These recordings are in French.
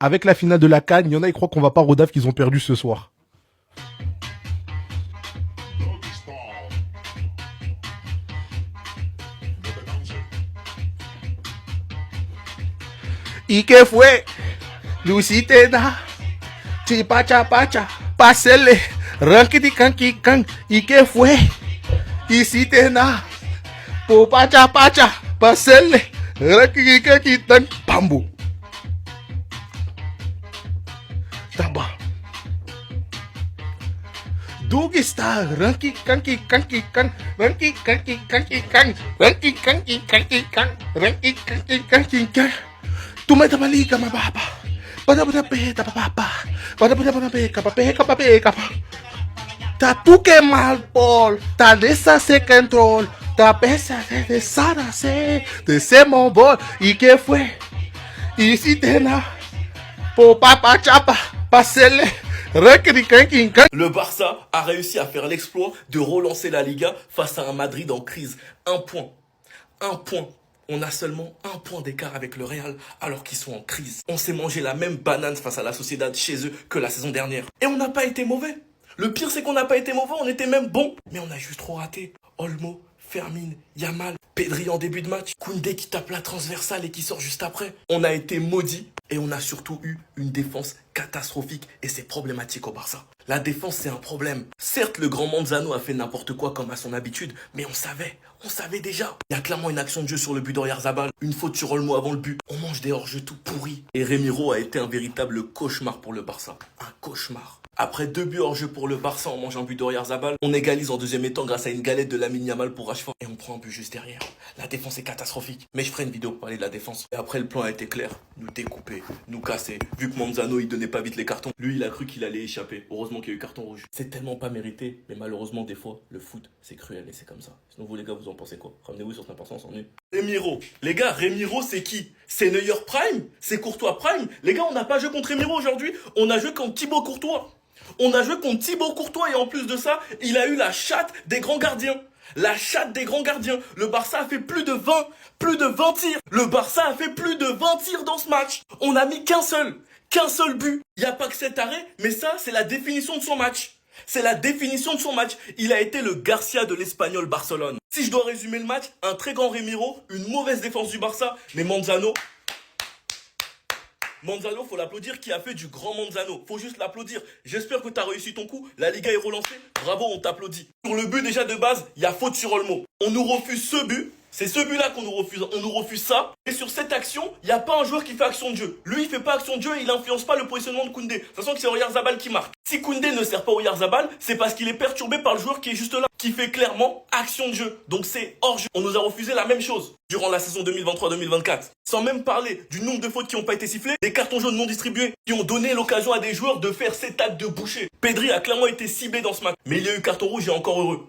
Avec la finale de la CAN, il y en a qui croient qu'on va pas Rodaf qu'ils ont perdu ce soir. ¿Y qué fue? Lucitena, chipacha pacha, pasele, rankiti kanki kan. ¿Y qué fue? Hiciste nada, popacha pacha, pasele, rankiti kanki tan, pambu. Taba. Doggy style, ranky kanki kanki kan, ranky kanki kanki kan, ranky kanki kanki kan, ranky kanki kanki kan. Tu me tabaliga mababa. Pada pada peta papa. Pada pada peka peka. Ta tu que mal Paul. Ta desa se control. Ta pesa de Sara se. De se mon bol. ¿Y qué fue? Y si tena. Po papa chapa. Pasele. Le Barça a réussi à faire l'exploit de relancer la Liga face à un Madrid en crise. Un point. Un point. On a seulement un point d'écart avec le Real alors qu'ils sont en crise. On s'est mangé la même banane face à la Sociedad chez eux que la saison dernière. Et on n'a pas été mauvais. Le pire c'est qu'on n'a pas été mauvais, on était même bon. Mais on a juste trop raté. Olmo, Fermin, Yamal, Pedri en début de match, Koundé qui tape la transversale et qui sort juste après. On a été maudits et on a surtout eu une défense catastrophique et c'est problématique au Barça. La défense c'est un problème. Certes le grand Manzano a fait n'importe quoi comme à son habitude, mais on savait déjà. Il y a clairement une action de jeu sur le but d'Oyarzabal, une faute sur Olmo avant le but. On mange des hors-jeux tout pourris. Et Remiro a été un véritable cauchemar pour le Barça. Un cauchemar. Après 2 buts hors jeu pour le Barça, on mange un but d'Oyarzabal. On égalise en deuxième mi-temps grâce à une galette de Lamine Yamal pour Rashford. Et on prend un but juste derrière. La défense est catastrophique. Mais je ferai une vidéo pour parler de la défense. Et après, le plan a été clair. Nous découper, nous casser. Vu que Manzano, il donnait pas vite les cartons. Lui, il a cru qu'il allait échapper. Heureusement qu'il y a eu carton rouge. C'est tellement pas mérité. Mais malheureusement, des fois, le foot, c'est cruel et c'est comme ça. Sinon, vous les gars, vous en pensez quoi? Ramenez-vous sur 5%, on s'ennuie. Remiro. Les gars, Remiro, c'est qui? C'est Neuer Prime? C'est Courtois Prime? Les gars, on n'a pas joué contre Remiro aujourd'hui. On a joué contre Thibaut Courtois. On a joué contre Thibaut Courtois et en plus de ça, il a eu la chatte des grands gardiens. La chatte des grands gardiens. Le Barça a fait plus de 20 tirs. Le Barça a fait plus de 20 tirs dans ce match. On a mis qu'un seul but. Il n'y a pas que cet arrêt, mais ça, c'est la définition de son match. C'est la définition de son match. Il a été le Garcia de l'Espagnol Barcelone. Si je dois résumer le match, un très grand Remiro, une mauvaise défense du Barça, mais Manzano, faut l'applaudir qui a fait du grand Manzano. Faut juste l'applaudir. J'espère que tu as réussi ton coup. La Liga est relancée. Bravo, on t'applaudit. Sur le but déjà de base, il y a faute sur Olmo. On nous refuse ce but. C'est ce but-là qu'on nous refuse. On nous refuse ça. Et sur cette action, il n'y a pas un joueur qui fait action de jeu. Lui, il fait pas action de jeu et il n'influence pas le positionnement de Koundé. De toute façon, c'est Oyarzabal qui marque. Si Koundé ne sert pas Oyarzabal, c'est parce qu'il est perturbé par le joueur qui est juste là, qui fait clairement action de jeu. Donc c'est hors jeu. On nous a refusé la même chose durant la saison 2023-2024. Sans même parler du nombre de fautes qui n'ont pas été sifflées, des cartons jaunes non distribués, qui ont donné l'occasion à des joueurs de faire cet acte de boucher. Pedri a clairement été ciblé dans ce match. Mais il y a eu carton rouge et encore heureux.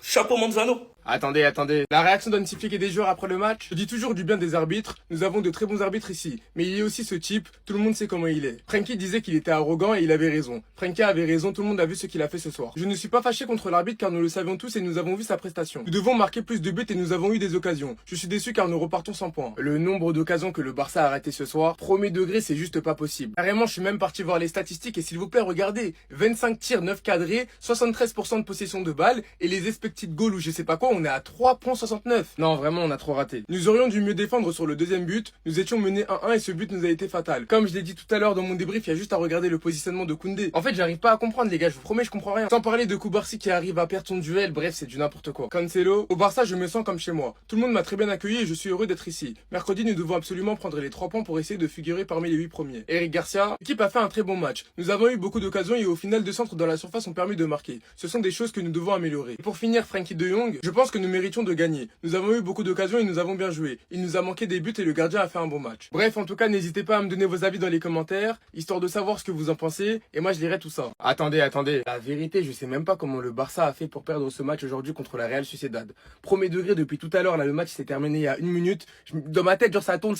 Chapeau Manzano. Attendez. La réaction d'Antifique et des joueurs après le match, je dis toujours du bien des arbitres. Nous avons de très bons arbitres ici. Mais il y a aussi ce type, tout le monde sait comment il est. Frankie disait qu'il était arrogant et il avait raison. Frankie avait raison, tout le monde a vu ce qu'il a fait ce soir. Je ne suis pas fâché contre l'arbitre car nous le savions tous et nous avons vu sa prestation. Nous devons marquer plus de buts et nous avons eu des occasions. Je suis déçu car nous repartons sans points. Le nombre d'occasions que le Barça a raté ce soir, premier degré, c'est juste pas possible. Carrément, je suis même parti voir les statistiques et s'il vous plaît, regardez. 25 tirs, 9 cadrés, 73% de possession de balles et les expected goals ou je sais pas quoi, on est à 3,69. Non, vraiment, on a trop raté. Nous aurions dû mieux défendre sur le deuxième but. Nous étions menés 1-1 et ce but nous a été fatal. Comme je l'ai dit tout à l'heure dans mon débrief, il y a juste à regarder le positionnement de Koundé. En fait, j'arrive pas à comprendre, les gars. Je vous promets, je comprends rien. Sans parler de Koubarsi qui arrive à perdre son duel. Bref, c'est du n'importe quoi. Cancelo, au Barça, je me sens comme chez moi. Tout le monde m'a très bien accueilli et je suis heureux d'être ici. Mercredi, nous devons absolument prendre les 3 points pour essayer de figurer parmi les 8 premiers. Eric Garcia, l'équipe a fait un très bon match. Nous avons eu beaucoup d'occasions et au final, 2 centres dans la surface ont permis de marquer. Ce sont des choses que nous devons améliorer. Et pour finir, Frenkie de Jong, je pense que nous méritions de gagner. Nous avons eu beaucoup d'occasions et nous avons bien joué. Il nous a manqué des buts et le gardien a fait un bon match. Bref, en tout cas, n'hésitez pas à me donner vos avis dans les commentaires, histoire de savoir ce que vous en pensez, et moi je lirai tout ça. Attendez. La vérité, je sais même pas comment le Barça a fait pour perdre ce match aujourd'hui contre la Real Sociedad. Premier degré, depuis tout à l'heure, là, le match s'est terminé il y a 1 minute. Dans ma tête, genre ça tourne.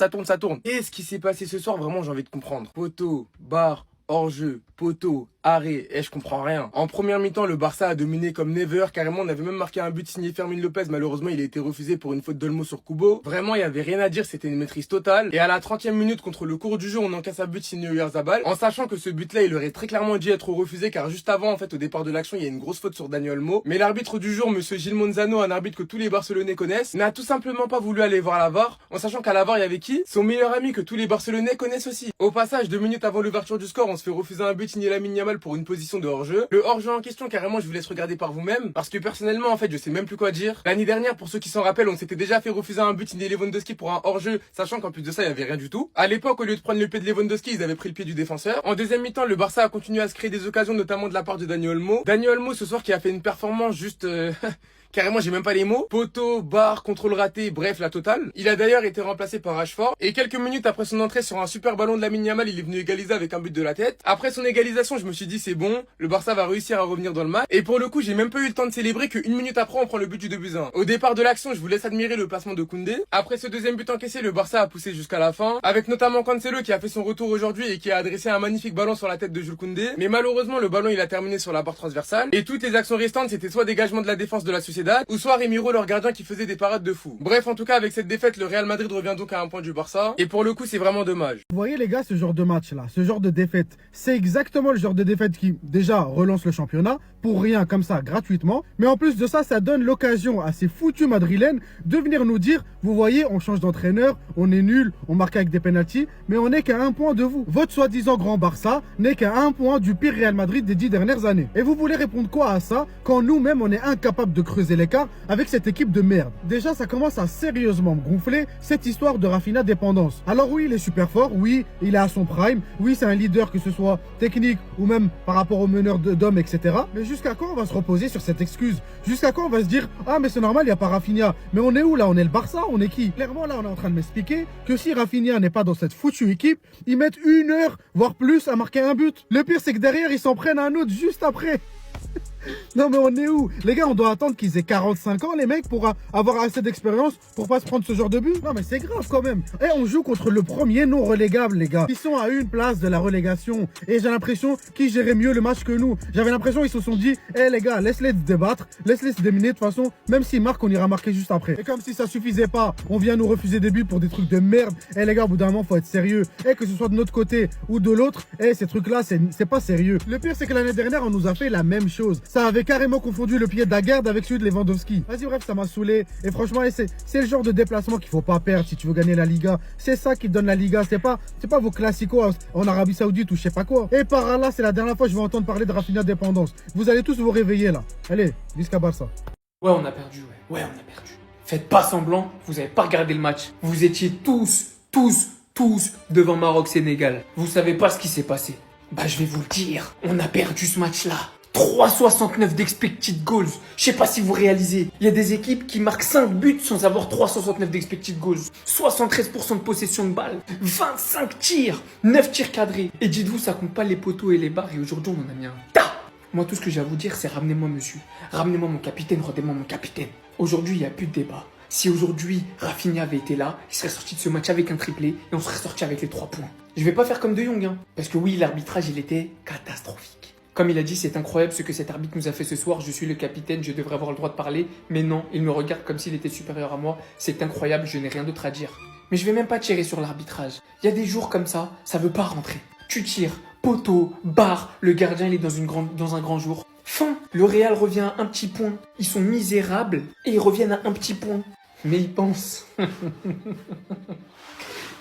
Qu'est-ce qui s'est passé ce soir? Vraiment, j'ai envie de comprendre. Poteau, barre, hors-jeu, poteau, arrêt, je comprends rien. En première mi-temps, le Barça a dominé comme never, carrément on avait même marqué un but signé Fermin Lopez, malheureusement il a été refusé pour une faute d'Olmo sur Kubo. Vraiment il y avait rien à dire, c'était une maîtrise totale. Et à la 30e minute contre le cours du jeu, on encaisse un but signé Oyarzabal, en sachant que ce but là il aurait très clairement dû être refusé car juste avant en fait au départ de l'action il y a une grosse faute sur Dani Olmo. Mais l'arbitre du jour, monsieur Gilles Monzano, un arbitre que tous les Barcelonais connaissent, n'a tout simplement pas voulu aller voir la VAR, en sachant qu'à la VAR il y avait qui? Son meilleur ami que tous les Barcelonais connaissent aussi. Au passage, 2 minutes avant l'ouverture du score, on se fait refuser un but signé Lamine Yamal pour une position de hors-jeu. Le hors-jeu en question, carrément, je vous laisse regarder par vous-même, parce que personnellement, en fait, je sais même plus quoi dire. L'année dernière, pour ceux qui s'en rappellent, on s'était déjà fait refuser un but signé Lewandowski pour un hors-jeu, sachant qu'en plus de ça, il y avait rien du tout. À l'époque, au lieu de prendre le pied de Lewandowski, ils avaient pris le pied du défenseur. En deuxième mi-temps, le Barça a continué à se créer des occasions, notamment de la part de Dani Olmo. Dani Olmo, ce soir, qui a fait une performance juste... Carrément, j'ai même pas les mots. Poteau, barre, contrôle raté, bref, la totale. Il a d'ailleurs été remplacé par Rashford. Et quelques minutes après son entrée sur un super ballon de Lamine Yamal, il est venu égaliser avec un but de la tête. Après son égalisation, je me suis dit c'est bon, le Barça va réussir à revenir dans le match. Et pour le coup, j'ai même pas eu le temps de célébrer qu'une minute après, on prend le but du 2-1. Au départ de l'action, je vous laisse admirer le placement de Koundé. Après ce deuxième but encaissé, le Barça a poussé jusqu'à la fin. Avec notamment Cancelo qui a fait son retour aujourd'hui et qui a adressé un magnifique ballon sur la tête de Jules Koundé. Mais malheureusement, le ballon il a terminé sur la barre transversale. Et toutes les actions restantes, c'était soit dégagement de la défense de la Sociedad, ou soit leur gardien qui faisait des parades de fou. Bref, en tout cas, avec cette défaite, le Real Madrid revient donc à un point du Barça. Et pour le coup, c'est vraiment dommage. Vous voyez les gars, ce genre de match-là, ce genre de défaite, c'est exactement le genre de défaite qui, déjà, relance le championnat, pour rien, comme ça, gratuitement. Mais en plus de ça, ça donne l'occasion à ces foutus madrilènes de venir nous dire, vous voyez, on change d'entraîneur, on est nul, on marque avec des pénaltys, mais on n'est qu'à un point de vous. Votre soi-disant grand Barça n'est qu'à un point du pire Real Madrid des 10 dernières années. Et vous voulez répondre quoi à ça, quand nous-mêmes, on est incapable de creuser l'écart avec cette équipe de merde? Déjà, ça commence à sérieusement me gonfler, cette histoire de Rafinha dépendance. Alors oui, il est super fort, oui, il est à son prime, oui, c'est un leader, que ce soit technique ou même par rapport aux meneurs d'hommes, etc. Mais jusqu'à quand on va se reposer sur cette excuse? Jusqu'à quand on va se dire, ah mais c'est normal, il n'y a pas Rafinha? Mais on est où là? On est le Barça? On est qui? Clairement là, on est en train de m'expliquer que si Rafinha n'est pas dans cette foutue équipe, ils mettent 1 heure, voire plus, à marquer un but. Le pire, c'est que derrière, ils s'en prennent un autre juste après. Non mais on est où? Les gars, on doit attendre qu'ils aient 45 ans les mecs pour avoir assez d'expérience pour pas se prendre ce genre de but. Non mais c'est grave quand même. Et on joue contre le premier non relégable les gars. Ils sont à une place de la relégation. Et j'ai l'impression qu'ils géraient mieux le match que nous. J'avais l'impression qu'ils se sont dit, les gars, laisse-les se débattre, laisse-les se déminer. De toute façon, même s'ils marquent, on ira marquer juste après. Et comme si ça suffisait pas, on vient nous refuser des buts pour des trucs de merde. Les gars, au bout d'un moment, faut être sérieux. Et que ce soit de notre côté ou de l'autre, ces trucs-là, c'est pas sérieux. Le pire, c'est que l'année dernière, on nous a fait la même chose. Ça avait carrément confondu le pied d'Aguerd avec celui de Lewandowski. Vas-y, bref, ça m'a saoulé. Et franchement, c'est le genre de déplacement qu'il faut pas perdre si tu veux gagner la Liga. C'est ça qui te donne la Liga. C'est pas vos classicos en Arabie Saoudite ou je sais pas quoi. Et par là, c'est la dernière fois que je vais entendre parler de Rafinha dépendance. Vous allez tous vous réveiller là. Allez, jusqu'à Barça. Ouais, on a perdu, ouais. Ouais, on a perdu. Faites pas semblant, vous avez pas regardé le match. Vous étiez tous devant Maroc-Sénégal. Vous savez pas ce qui s'est passé. Bah, je vais vous le dire. On a perdu ce match-là. 3,69 d'expected goals. Je sais pas si vous réalisez. Il y a des équipes qui marquent 5 buts sans avoir 3,69 d'expected goals. 73% de possession de balle. 25 tirs. 9 tirs cadrés. Et dites-vous, ça compte pas les poteaux et les barres. Et aujourd'hui, on en a mis un tas. Moi, tout ce que j'ai à vous dire, c'est ramenez-moi monsieur. Ramenez-moi mon capitaine, rendez-moi mon capitaine. Aujourd'hui, il n'y a plus de débat. Si aujourd'hui, Rafinha avait été là, il serait sorti de ce match avec un triplé et on serait sorti avec les 3 points. Je vais pas faire comme De Jong, hein. Parce que oui, l'arbitrage, il était catastrophique. Comme il a dit, c'est incroyable ce que cet arbitre nous a fait ce soir. Je suis le capitaine, je devrais avoir le droit de parler. Mais non, il me regarde comme s'il était supérieur à moi. C'est incroyable, je n'ai rien d'autre à dire. Mais je vais même pas tirer sur l'arbitrage. Il y a des jours comme ça veut pas rentrer. Tu tires, poteau, barre, le gardien il est dans un grand jour. Fin, le Real revient à un petit point. Ils sont misérables et ils reviennent à un petit point. Mais ils pensent.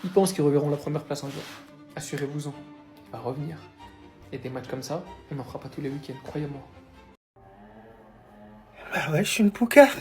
Ils pensent qu'ils reverront la première place un jour. Assurez-vous-en, il va revenir. Et des matchs comme ça, on n'en fera pas tous les week-ends, croyez-moi. Bah ouais, je suis une poucave.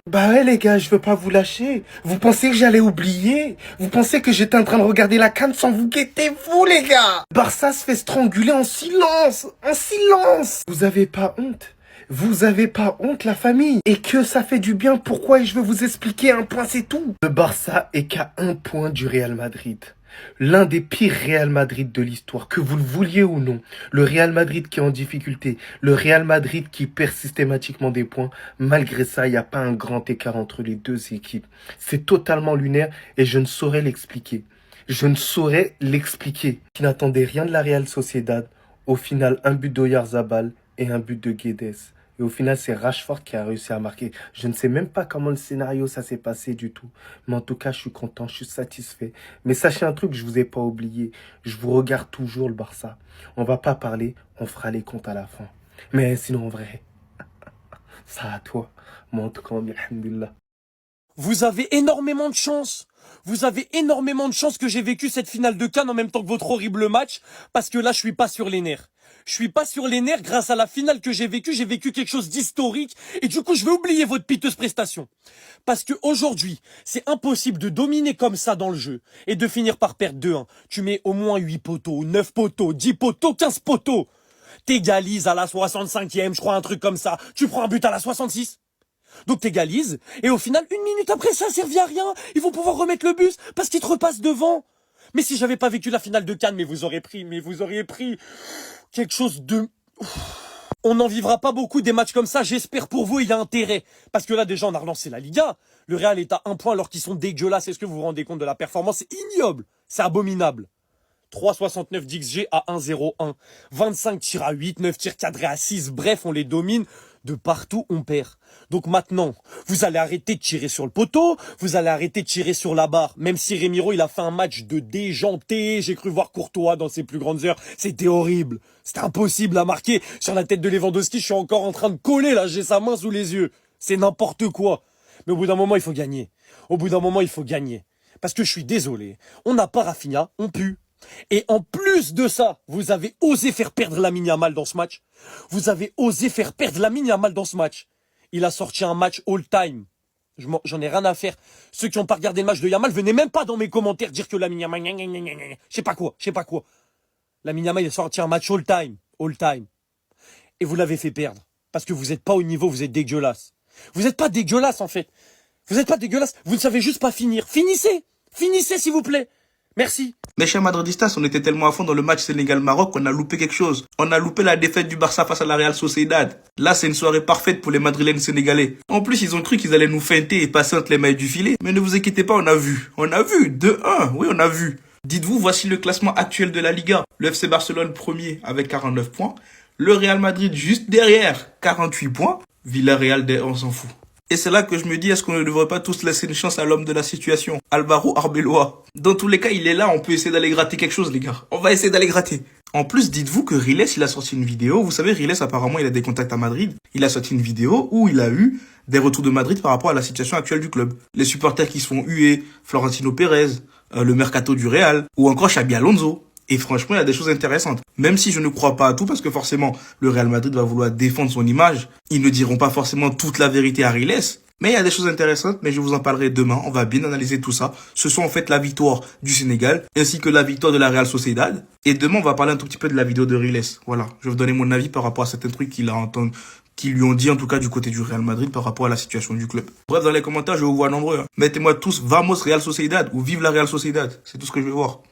Bah ouais les gars, je veux pas vous lâcher. Vous pensez que j'allais oublier? Vous pensez que j'étais en train de regarder la CAN sans vous guetter, vous les gars? Barça se fait stranguler en silence. En silence. Vous avez pas honte? Vous avez pas honte, la famille? Et que ça fait du bien, pourquoi? Et je vais vous expliquer un point, c'est tout. Le Barça est qu'à un point du Real Madrid. L'un des pires Real Madrid de l'histoire, que vous le vouliez ou non. Le Real Madrid qui est en difficulté. Le Real Madrid qui perd systématiquement des points. Malgré ça, il n'y a pas un grand écart entre les deux équipes. C'est totalement lunaire et je ne saurais l'expliquer. Je ne saurais l'expliquer. Qui n'attendait rien de la Real Sociedad. Au final, un but d'Oyarzabal et un but de Guedes. Et au final, c'est Rashford qui a réussi à marquer. Je ne sais même pas comment le scénario ça s'est passé du tout. Mais en tout cas, je suis content, je suis satisfait. Mais sachez un truc, je vous ai pas oublié. Je vous regarde toujours le Barça. On va pas parler, on fera les comptes à la fin. Mais sinon, en vrai, ça à toi. Moi, en tout cas, alhamdoulilah. Vous avez énormément de chance. Vous avez énormément de chance que j'ai vécu cette finale de CAN en même temps que votre horrible match, parce que là, je suis pas sur les nerfs. Je suis pas sur les nerfs grâce à la finale que j'ai vécu quelque chose d'historique, et du coup, je vais oublier votre piteuse prestation. Parce que aujourd'hui, c'est impossible de dominer comme ça dans le jeu, et de finir par perdre 2-1. Tu mets au moins 8 poteaux, 9 poteaux, 10 poteaux, 15 poteaux. T'égalises à la 65e, je crois, un truc comme ça. Tu prends un but à la 66. Donc t'égalises, et au final, 1 minute après, ça a servi à rien. Ils vont pouvoir remettre le bus, parce qu'ils te repassent devant. Mais si j'avais pas vécu la finale de Cannes, mais vous auriez pris quelque chose de... On n'en vivra pas beaucoup des matchs comme ça, j'espère pour vous, il y a intérêt. Parce que là, déjà, on a relancé la Liga. Le Real est à 1 point alors qu'ils sont dégueulasses. Est-ce que vous vous rendez compte de la performance? C'est ignoble, c'est abominable. 3,69 d'XG à 1,01. 25 tirs à 8, 9 tirs cadrés à 6. Bref, on les domine. De partout, on perd. Donc maintenant, vous allez arrêter de tirer sur le poteau, vous allez arrêter de tirer sur la barre. Même si Remiro, il a fait un match de déjanté, j'ai cru voir Courtois dans ses plus grandes heures. C'était horrible. C'était impossible à marquer. Sur la tête de Lewandowski, je suis encore en train de coller, là, j'ai sa main sous les yeux. C'est n'importe quoi. Mais au bout d'un moment, il faut gagner. Au bout d'un moment, il faut gagner. Parce que je suis désolé. On n'a pas Rafinha, on pue. Et en plus de ça, vous avez osé faire perdre Lamine Yamal dans ce match. Vous avez osé faire perdre Lamine Yamal dans ce match. Il a sorti un match all-time. J'en ai rien à faire. Ceux qui n'ont pas regardé le match de Yamal, venez même pas dans mes commentaires dire que Lamine Yamal... Je sais pas quoi. Lamine Yamal, il a sorti un match all-time. All-time. Et vous l'avez fait perdre. Parce que vous n'êtes pas au niveau, vous êtes dégueulasse. Vous n'êtes pas dégueulasse, en fait. Vous n'êtes pas dégueulasse. Vous ne savez juste pas finir. Finissez, s'il vous plaît. Merci. Mes chers madridistas, on était tellement à fond dans le match Sénégal-Maroc qu'on a loupé quelque chose. On a loupé la défaite du Barça face à la Real Sociedad. Là, c'est une soirée parfaite pour les Madrilènes sénégalais. En plus, ils ont cru qu'ils allaient nous feinter et passer entre les mailles du filet. Mais ne vous inquiétez pas, on a vu. 2-1. Oui, on a vu. Dites-vous, voici le classement actuel de la Liga. Le FC Barcelone premier avec 49 points. Le Real Madrid juste derrière, 48 points. Villarreal, on s'en fout. Et c'est là que je me dis, est-ce qu'on ne devrait pas tous laisser une chance à l'homme de la situation, Alvaro Arbeloa? Dans tous les cas, il est là, on peut essayer d'aller gratter quelque chose, les gars. On va essayer d'aller gratter. En plus, dites-vous que Riles, il a sorti une vidéo. Vous savez, Riles, apparemment, il a des contacts à Madrid. Il a sorti une vidéo où il a eu des retours de Madrid par rapport à la situation actuelle du club. Les supporters qui se font huer, Florentino Pérez, le mercato du Real, ou encore Xabi Alonso. Et franchement, il y a des choses intéressantes. Même si je ne crois pas à tout, parce que forcément, le Real Madrid va vouloir défendre son image. Ils ne diront pas forcément toute la vérité à Riles. Mais il y a des choses intéressantes, mais je vous en parlerai demain. On va bien analyser tout ça. Ce sont en fait la victoire du Sénégal, ainsi que la victoire de la Real Sociedad. Et demain, on va parler un tout petit peu de la vidéo de Riles. Voilà. Je vais vous donner mon avis par rapport à certains trucs qu'il a entendu, qui lui ont dit en tout cas du côté du Real Madrid par rapport à la situation du club. Bref, dans les commentaires, je vous vois nombreux. Mettez-moi tous Vamos Real Sociedad ou Vive la Real Sociedad. C'est tout ce que je veux voir.